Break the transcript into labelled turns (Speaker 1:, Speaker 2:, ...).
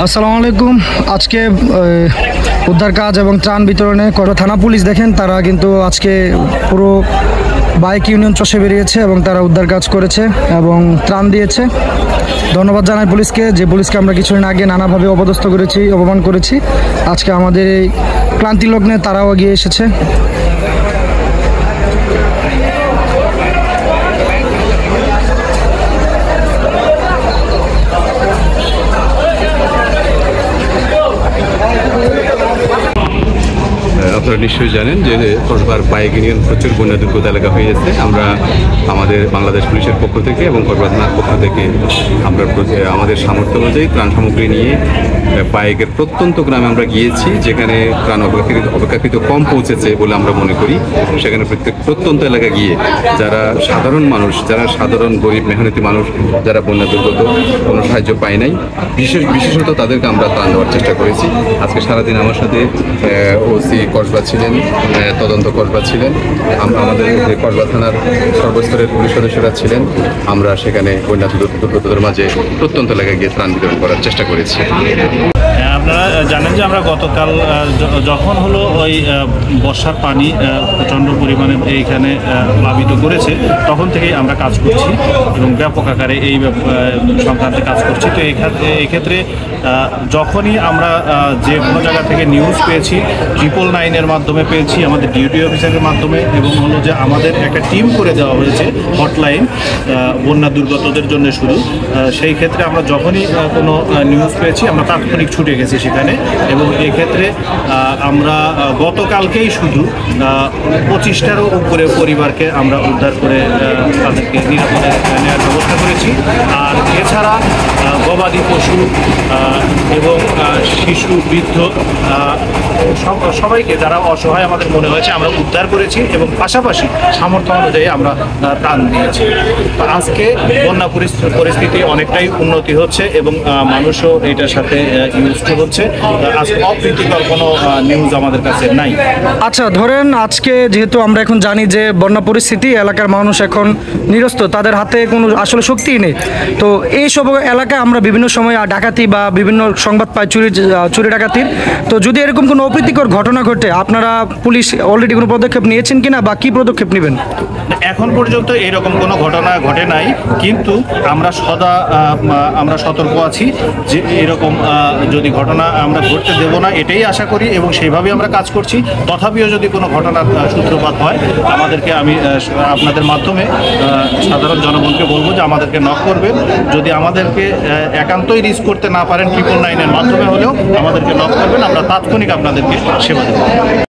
Speaker 1: আসসালামু আলাইকুম। আজকে উদ্ধার কাজ এবং ত্রাণ বিতরণে থানা পুলিশ দেখেন তারা কিন্তু আজকে পুরো বাইক ইউনিয়ন চষে বেরিয়েছে এবং তারা উদ্ধার কাজ করেছে এবং ত্রাণ দিয়েছে। ধন্যবাদ জানাই পুলিশকে, যে পুলিশকে আমরা কিছুদিন আগে নানাভাবে অপদস্থ করেছি, অপমান করেছি। আজকে আমাদের এই ক্লান্তি লগ্নে তারাও এগিয়ে এসেছে।
Speaker 2: আপনারা নিশ্চয়ই জানেন যে কসবার বাইক ইউনিয়ন প্রচুর বন্যা দুর্গত এলাকা হয়ে গেছে। আমরা আমাদের বাংলাদেশ পুলিশের পক্ষ থেকে এবং কসবা থানার পক্ষ থেকে আমরা আমাদের সামর্থ্য অনুযায়ী ত্রাণ সামগ্রী নিয়ে বাইকের প্রত্যন্ত গ্রামে আমরা গিয়েছি, যেখানে ত্রাণ অপেক্ষাকৃত কম পৌঁছেছে বলে আমরা মনে করি। সেখানে প্রত্যন্ত এলাকা গিয়ে যারা সাধারণ মানুষ, যারা সাধারণ গরিব মেহনতি মানুষ, যারা বন্যা দুর্গত কোনো সাহায্য পায় নাই, বিশেষত তাদেরকে আমরা ত্রাণ দেওয়ার চেষ্টা করেছি। আজকে সারাদিন আমার সাথে ওসি কসবা ছিলেন, তদন্ত কসবা ছিলেন, আমাদের কসবা থানার সর্বস্তরের পুলিশ সদস্যরা ছিলেন। আমরা সেখানে বন্যা দুর্গতদের মাঝে প্রত্যন্ত এলাকায় গিয়ে ত্রাণ বিতরণ করার চেষ্টা করেছি।
Speaker 3: আপনারা জানেন যে আমরা গতকাল যখন হলো ওই বর্ষার পানি প্রচণ্ড পরিমাণে এইখানে প্লাবিত করেছে, তখন থেকেই আমরা কাজ করছি এবং ব্যাপক আকারে এই সংক্রান্তে কাজ করছি। তো এক্ষেত্রে যখনই আমরা যে কোনো জায়গা থেকে নিউজ পেয়েছি, 999-এর মাধ্যমে পেয়েছি, আমাদের ডিউটি অফিসারের মাধ্যমে, এবং হলো যে আমাদের একটা টিম করে দেওয়া হয়েছে হটলাইন বন্যা দুর্গতদের জন্য শুধু। সেই ক্ষেত্রে আমরা যখনই কোনো নিউজ পেয়েছি আমরা তাৎক্ষণিক ছুটে গেছি সেখানে। এবং এক্ষেত্রে আমরা গতকালকেই শুধু 25টারও উপরে পরিবারকে আমরা উদ্ধার করে তাদেরকে নিরাপদে নেওয়ার ব্যবস্থা করেছি। আর এছাড়া গবাদি পশু এবং শিশু, বৃদ্ধ সবাইকে যারা অসহায় আমাদের মনে হয়েছে আমরা উদ্ধার করেছি এবং পাশাপাশি সামর্থ্য অনুযায়ী আমরা ত্রাণ দিয়েছি। তো আজকে বন্যা পরিস্থিতি অনেকটাই উন্নতি হচ্ছে এবং মানুষও এটার সাথে ইউজড হচ্ছে। আজকে অপ্রীতিকর কোনো নিউজ আমাদের কাছে নাই।
Speaker 1: আচ্ছা, ধরেন আজকে যেহেতু আমরা এখন জানি যে বন্যা পরিস্থিতি, এলাকার মানুষ এখন নিরস্ত, তাদের হাতে কোনো আসলে শক্তিই নেই। তো এই সব এলাকায় আমরা বিভিন্ন সময় ডাকাতি বা বিভিন্ন সংবাদ পাই চুরি ডাকাতির। তো যদি এরকম কোনো অপ্রীতিকর ঘটনা ঘটে, আপনারা পুলিশ অলরেডি কোনো পদক্ষেপ নিয়েছেন কিনা বা কী পদক্ষেপ নেবেন?
Speaker 3: এখন পর্যন্ত এরকম কোনো ঘটনা ঘটে নাই, কিন্তু আমরা সতর্ক আছি যে এরকম যদি ঘটনা আমরা ঘটতে দেব না, এটাই আশা করি এবং সেইভাবেই আমরা কাজ করছি। তথাপিও যদি কোনো ঘটনার সূত্রপাত হয়, আমি আপনাদের মাধ্যমে সাধারণ জনগণকে বলবো যে আমাদেরকে নক করবেন। যদি আমাদেরকে একান্তই রিস্ক করতে না পারেন, 999-এর মাধ্যমে হলেও আমাদেরকে নক করবেন, আমরা তাৎক্ষণিক আপনাদেরকে সেবা দেব।